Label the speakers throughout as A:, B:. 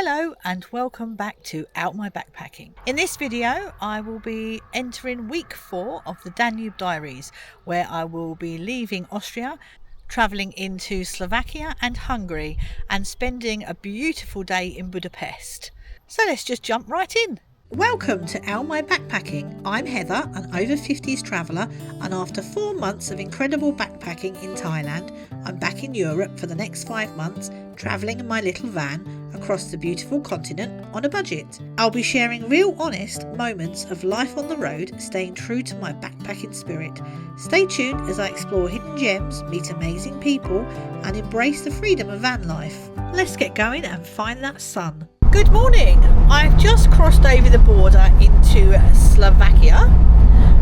A: Hello and welcome back to Out My Backpacking. In this video I will be entering week 4 of the Danube Diaries, where I will be leaving Austria, travelling into Slovakia and Hungary and spending a beautiful day in Budapest. So let's just jump right in. Welcome to Out My Backpacking. I'm Heather, an over 50s traveller, and after 4 months of incredible backpacking in Thailand, I'm back in Europe for the next 5 months, travelling in my little van across the beautiful continent on a budget. I'll be sharing real honest moments of life on the road, staying true to my backpacking spirit. Stay tuned as I explore hidden gems, meet amazing people and embrace the freedom of van life. Let's get going and find that sun. Good morning! I've just crossed over the border into Slovakia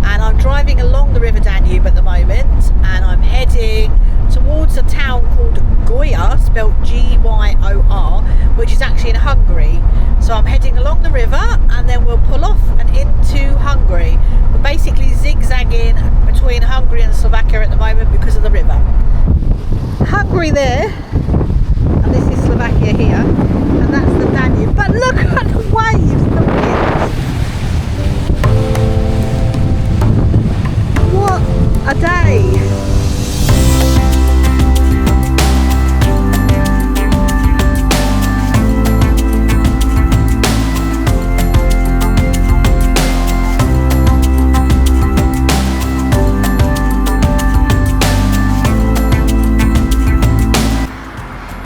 A: and I'm driving along the River Danube at the moment, and I'm heading towards a town called Gyor, spelled G-Y-O-R, which is actually in Hungary. So I'm heading along the river and then we'll pull off and into Hungary. We're basically zigzagging between Hungary and Slovakia at the moment because of the river. Hungary there, and this is Slovakia here, and that's the Danube. But look at the waves, the winds! What a day!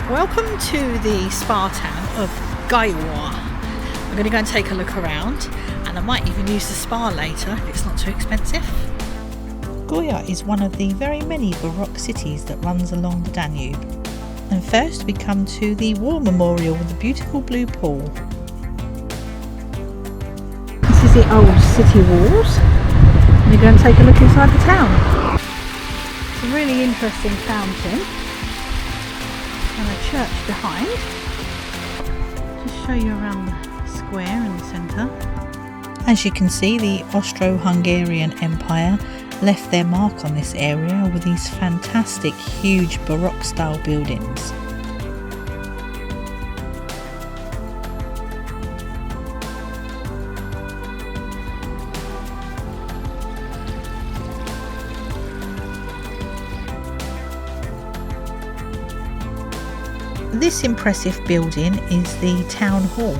A: Welcome to the spa town of Gyor. I'm going to go and take a look around, and I might even use the spa later if it's not too expensive. Gyor is one of the very many Baroque cities that runs along the Danube. And first we come to the war memorial with the beautiful blue pool. This is the old city walls. I'm going to go and take a look inside the town. It's a really interesting fountain. And a church behind. Just show you around the square in the centre. As you can see, the Austro-Hungarian Empire left their mark on this area with these fantastic huge Baroque style buildings. This impressive building is the town hall,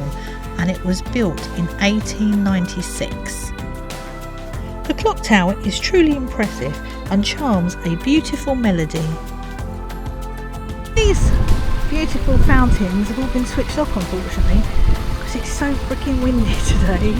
A: and it was built in 1896. The clock tower is truly impressive and charms a beautiful melody. These beautiful fountains have all been switched off, unfortunately, because it's so freaking windy today.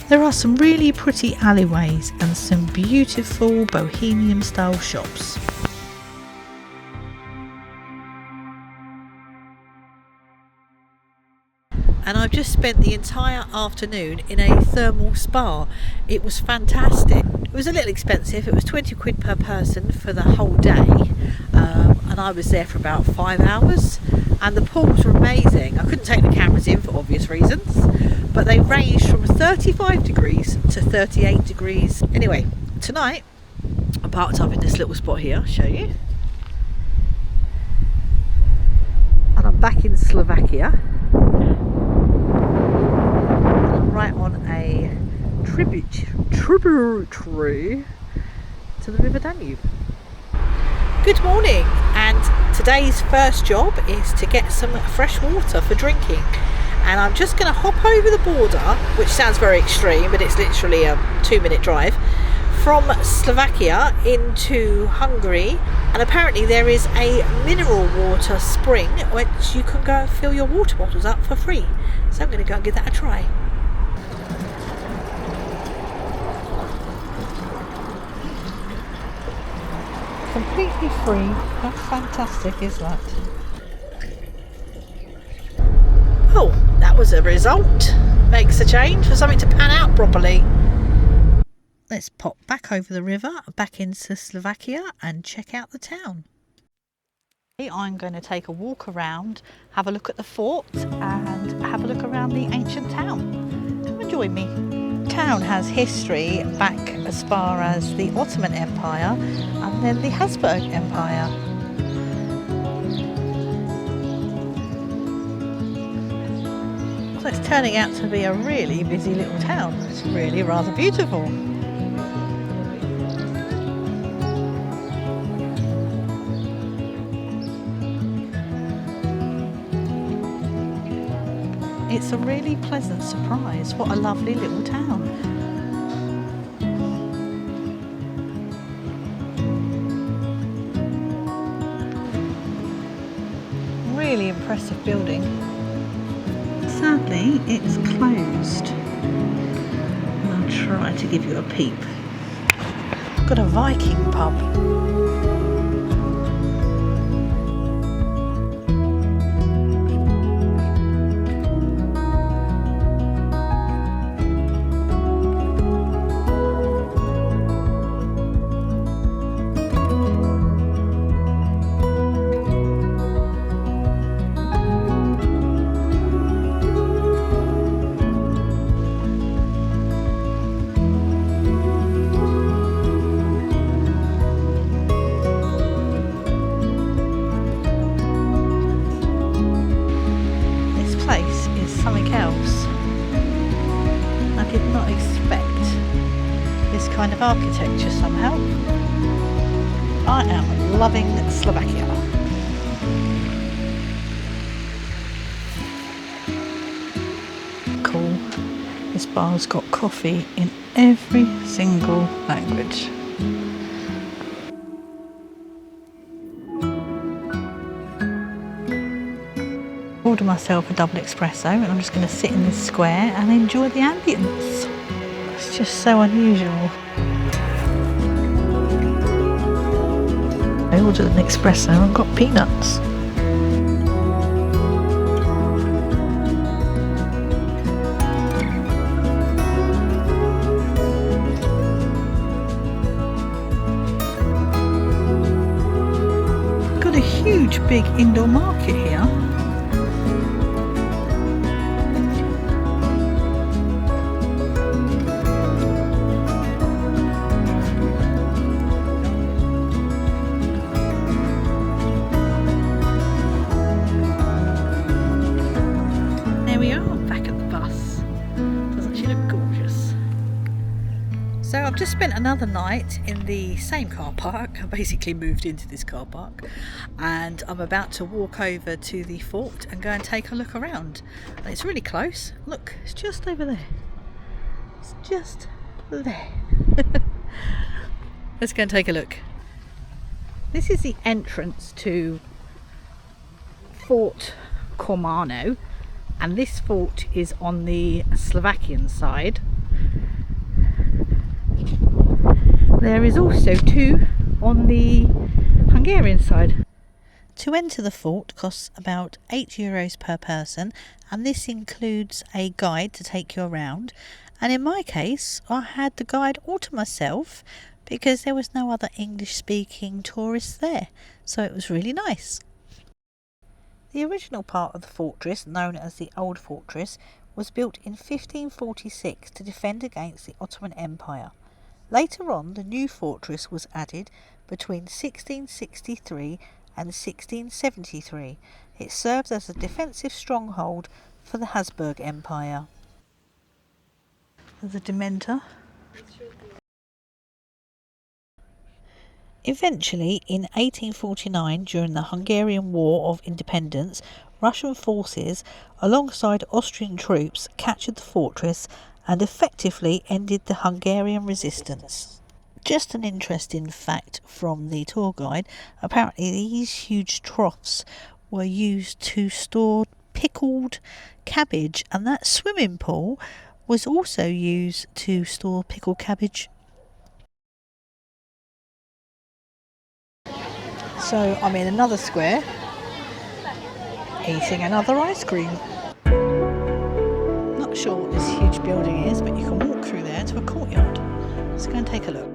A: There are some really pretty alleyways and some beautiful bohemian style shops. And I've just spent the entire afternoon in a thermal spa. It was fantastic. It was a little expensive, it was 20 quid per person for the whole day, and I was there for about 5 hours, and the pools were amazing. I couldn't take the cameras in for obvious reasons, but they ranged from 35 degrees to 38 degrees. Anyway, tonight I parked up in this little spot here, I'll show you, and I'm back in Slovakia. Right on a tributary to the River Danube. Good morning, and today's first job is to get some fresh water for drinking, and I'm just going to hop over the border, which sounds very extreme, but it's literally a 2-minute drive from Slovakia into Hungary, and apparently there is a mineral water spring which you can go and fill your water bottles up for free, so I'm going to go and give that a try. Completely free. How fantastic is that? Oh, that was a result. Makes a change for something to pan out properly. Let's pop back over the river, back into Slovakia and check out the town. I'm going to take a walk around, have a look at the fort and have a look around the ancient town. Come join me. The town has history back as far as the Ottoman Empire and then the Habsburg Empire. So it's turning out to be a really busy little town. It's really rather beautiful. It's a really pleasant surprise. What a lovely little town. Really impressive building. Sadly, it's closed. I'll try to give you a peep. Got a Viking pub. Something else. I did not expect this kind of architecture somehow. I am loving Slovakia. Cool. This bar's got coffee in every single language. Order myself a double espresso and I'm just going to sit in this square and enjoy the ambience. It's just so unusual. I ordered an espresso and got peanuts. Got a huge big indoor market here. So I've just spent another night in the same car park. I basically moved into this car park and I'm about to walk over to the fort and go and take a look around. And it's really close. Look, it's just over there. It's just there. Let's go and take a look. This is the entrance to Fort Komárno, and this fort is on the Slovakian side. There is also two on the Hungarian side. To enter the fort costs about €8 per person, and this includes a guide to take you around. And in my case, I had the guide all to myself because there was no other English speaking tourists there, so it was really nice. The original part of the fortress, known as the Old Fortress, was built in 1546 to defend against the Ottoman Empire. Later on, the new fortress was added between 1663 and 1673. It served as a defensive stronghold for the Habsburg Empire. The Dementor. Eventually, in 1849, during the Hungarian War of Independence, Russian forces, alongside Austrian troops, captured the fortress and effectively ended the Hungarian resistance. Just an interesting fact from the tour guide, apparently these huge troughs were used to store pickled cabbage, and that swimming pool was also used to store pickled cabbage. So I'm in another square, eating another ice cream. Not sure what this huge building is, but you can walk through there to a courtyard. Let's go and take a look.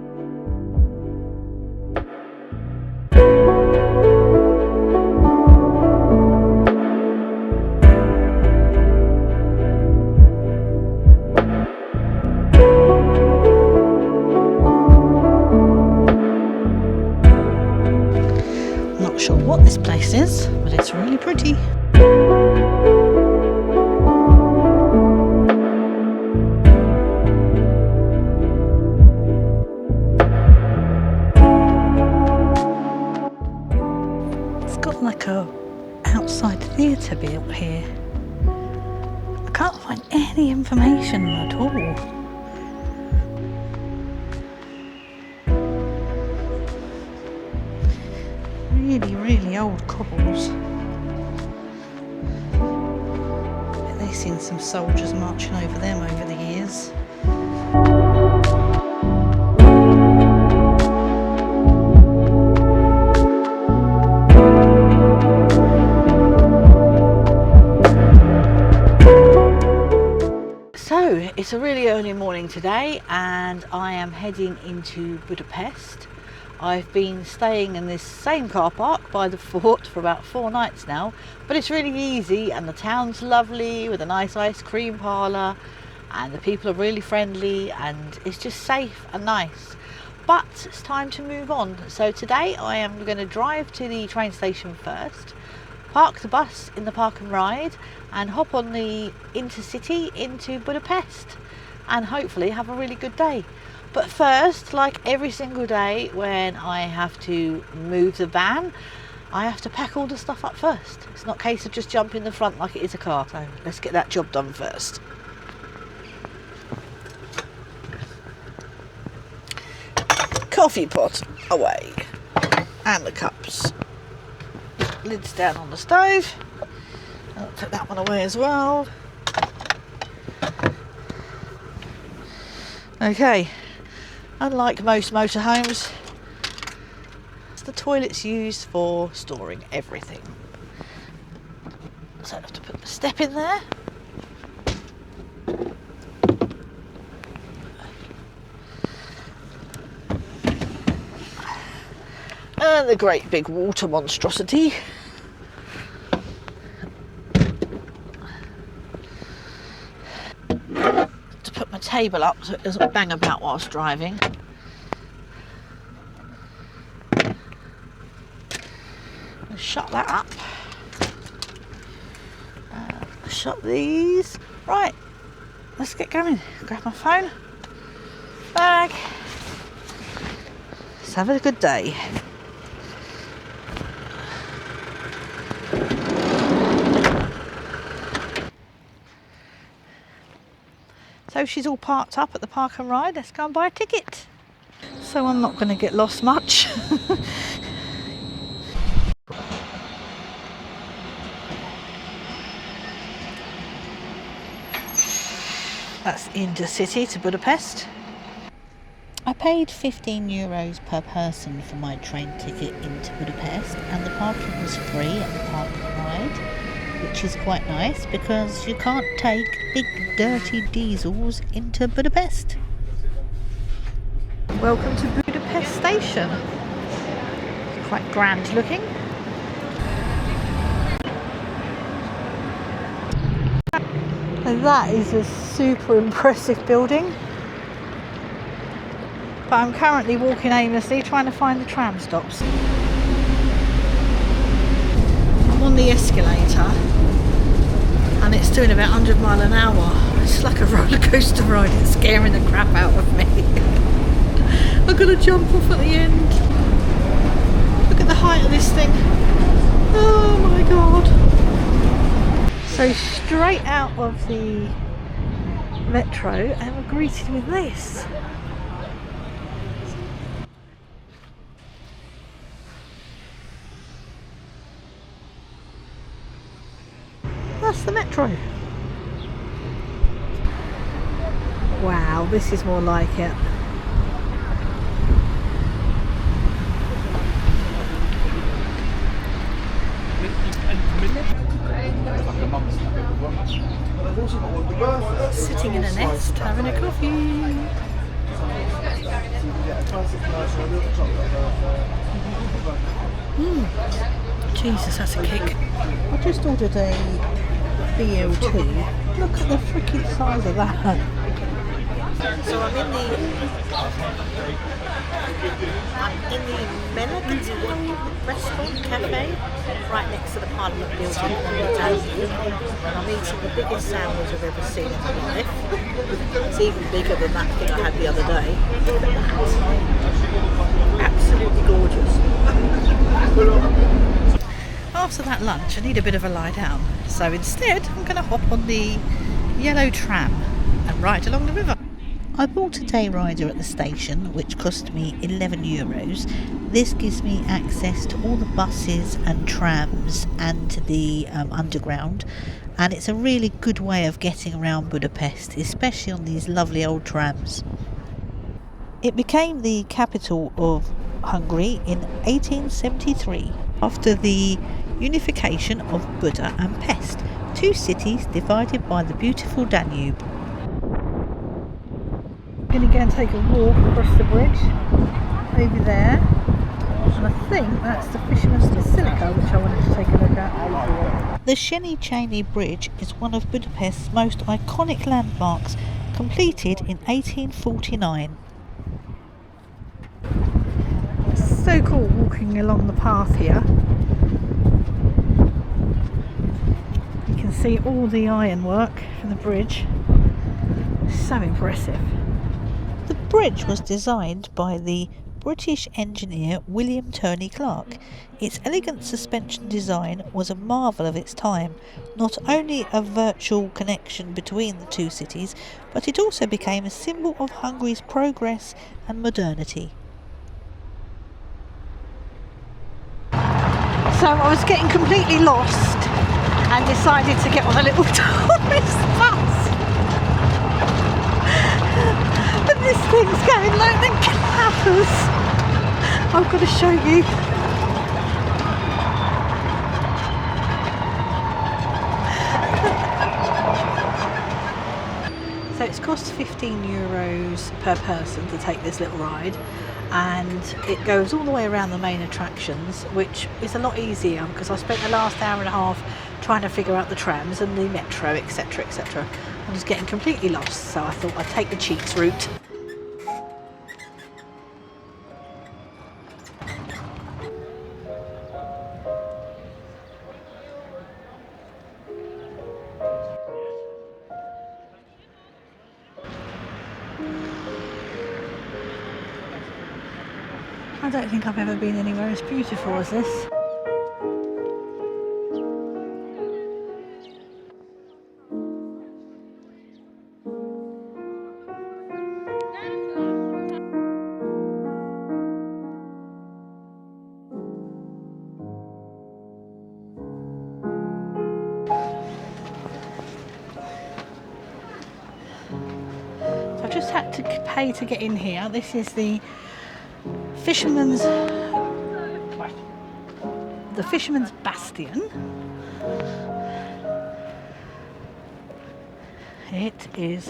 A: Like a outside theatre built here. I can't find any information at all. Really old cobbles. Bet they've seen some soldiers marching over them over the years. It's a really early morning today and I am heading into Budapest. I've been staying in this same car park by the fort for about 4 nights now, but it's really easy and the town's lovely with a nice ice cream parlour and the people are really friendly and it's just safe and nice. But it's time to move on. So today I am going to drive to the train station first, park the bus in the park and ride and hop on the intercity into Budapest and hopefully have a really good day. But first, like every single day when I have to move the van, I have to pack all the stuff up first. It's not a case of just jump in the front like it is a car. So let's get that job done first. Coffee pot away and the cups. Lids down on the stove. I'll put that one away as well. Okay, unlike most motorhomes, the toilet's used for storing everything. So I have to put the step in there. And the great big water monstrosity. To put my table up so it doesn't bang about whilst driving. Shut that up. Shut these. Right, let's get going. Grab my phone, bag. Let's have a good day. So she's all parked up at the park and ride. Let's go and buy a ticket. So I'm not going to get lost much. That's intercity to Budapest. I paid €15 per person for my train ticket into Budapest and the parking was free at the park and ride, which is quite nice because you can't take big dirty diesels into Budapest. Welcome to Budapest station. Quite grand looking. And that is a super impressive building. But I'm currently walking aimlessly trying to find the tram stops. I'm on the escalator and it's doing about 100 miles an hour. It's like a roller coaster ride. It's scaring the crap out of me. I've got to jump off at the end. Look at the height of this thing. Oh my god. So straight out of the metro and we're greeted with this. That's the metro. Wow, this is more like it. Sitting in a nest, having a coffee. Jesus, that's a kick. I just ordered a BL2. Look at the freaking size of that. So I'm in the Melagati restaurant cafe right next to the Parliament building and I'm eating the biggest sandwich I've ever seen in my life. It's even bigger than that thing I had the other day. Look at that. Absolutely gorgeous. After that lunch I need a bit of a lie down, so instead I'm going to hop on the yellow tram and ride along the river. I bought a day rider at the station which cost me €11. This gives me access to all the buses and trams and the underground, and it's a really good way of getting around Budapest, especially on these lovely old trams. It became the capital of Hungary in 1873 after the unification of Buda and Pest, two cities divided by the beautiful Danube. I'm going to go and take a walk across the bridge over there, and I think that's the Fisherman's Basilica which I wanted to take a look at. The Széchenyi Bridge is one of Budapest's most iconic landmarks, completed in 1849. It's so cool walking along the path here. You can see all the ironwork from the bridge. So impressive. The bridge was designed by the British engineer William Turney Clark. Its elegant suspension design was a marvel of its time, not only a virtual connection between the two cities, but it also became a symbol of Hungary's progress and modernity. So I was getting completely lost and decided to get on a little tourist bus. But this thing's going like the clappers. I've got to show you. So it's cost €15 per person to take this little ride, and it goes all the way around the main attractions, which is a lot easier because I spent the last hour and a half trying to figure out the trams and the metro, etc, etc. I was getting completely lost, so I thought I'd take the cheats route. I don't think I've ever been anywhere as beautiful as this. So I've just had to pay to get in here. This is the Fisherman's Bastian. It is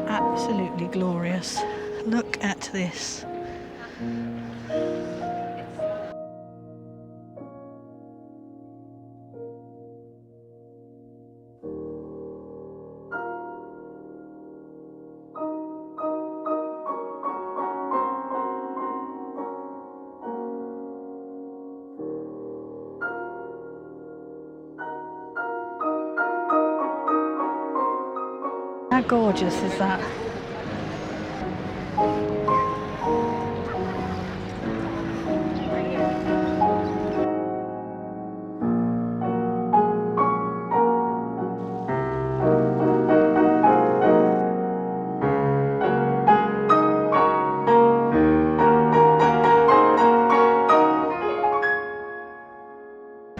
A: absolutely glorious. Look at this. How gorgeous is that?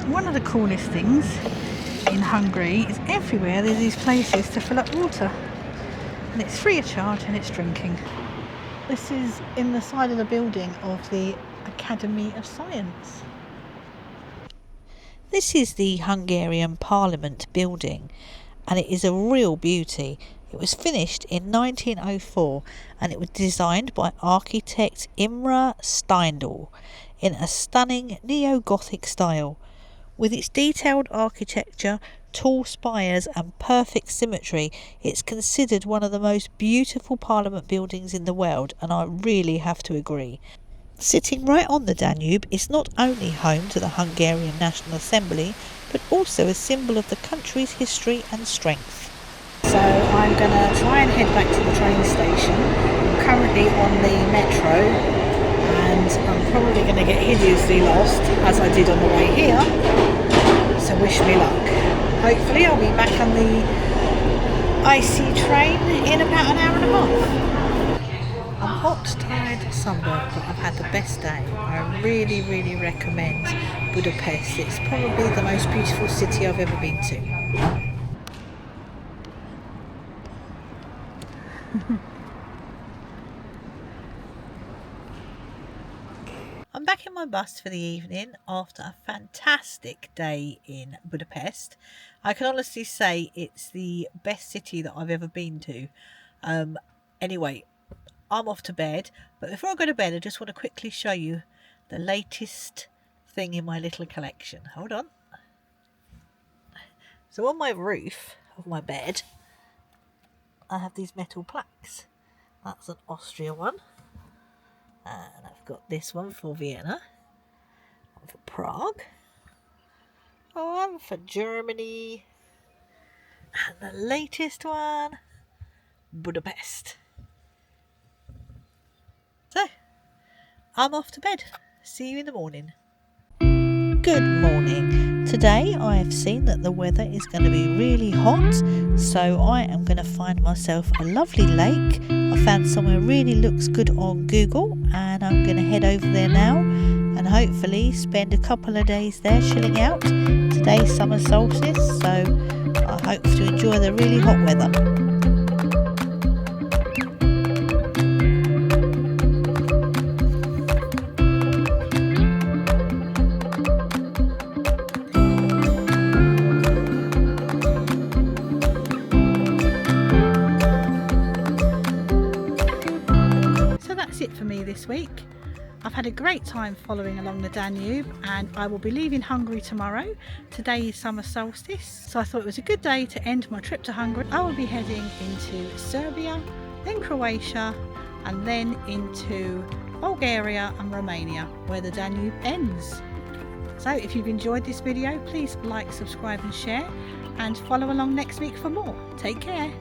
A: One of the coolest things in Hungary is everywhere there's these places to fill up water, and it's free of charge and it's drinking. This is in the side of the building of the Academy of Science. This is the Hungarian Parliament building, and it is a real beauty. It was finished in 1904 and it was designed by architect Imre Steindl in a stunning neo-Gothic style. With its detailed architecture, tall spires and perfect symmetry, it's considered one of the most beautiful parliament buildings in the world, and I really have to agree. Sitting right on the Danube, it's not only home to the Hungarian National Assembly, but also a symbol of the country's history and strength. So I'm going to try and head back to the train station. I'm currently on the metro and I'm probably going to get hideously lost as I did on the way here. So wish me luck. Hopefully I'll be back on the icy train in about an hour and a half. I'm hot, tired, sunburned, but I've had the best day. I really, really recommend Budapest. It's probably the most beautiful city I've ever been to. I'm back in my bus for the evening after a fantastic day in Budapest. I can honestly say it's the best city that I've ever been to. Anyway, I'm off to bed, but before I go to bed I just want to quickly show you the latest thing in my little collection. Hold on. So on my roof of my bed I have these metal plaques. That's an Austria one, and I've got this one for Vienna, one for Prague, one for Germany, and the latest one, Budapest. So, I'm off to bed. See you in the morning. Good morning. Today I have seen that the weather is going to be really hot, so I am going to find myself a lovely lake. I found somewhere really looks good on Google, and I'm going to head over there now and hopefully spend a couple of days there chilling out. Today's summer solstice, so I hope to enjoy the really hot weather. It for me this week. I've had a great time following along the Danube, and I will be leaving Hungary tomorrow. Today is summer solstice, so I thought it was a good day to end my trip to Hungary. I will be heading into Serbia, then Croatia, and then into Bulgaria and Romania, where the Danube ends. So if you've enjoyed this video, please like, subscribe and share, and follow along next week for more. Take care.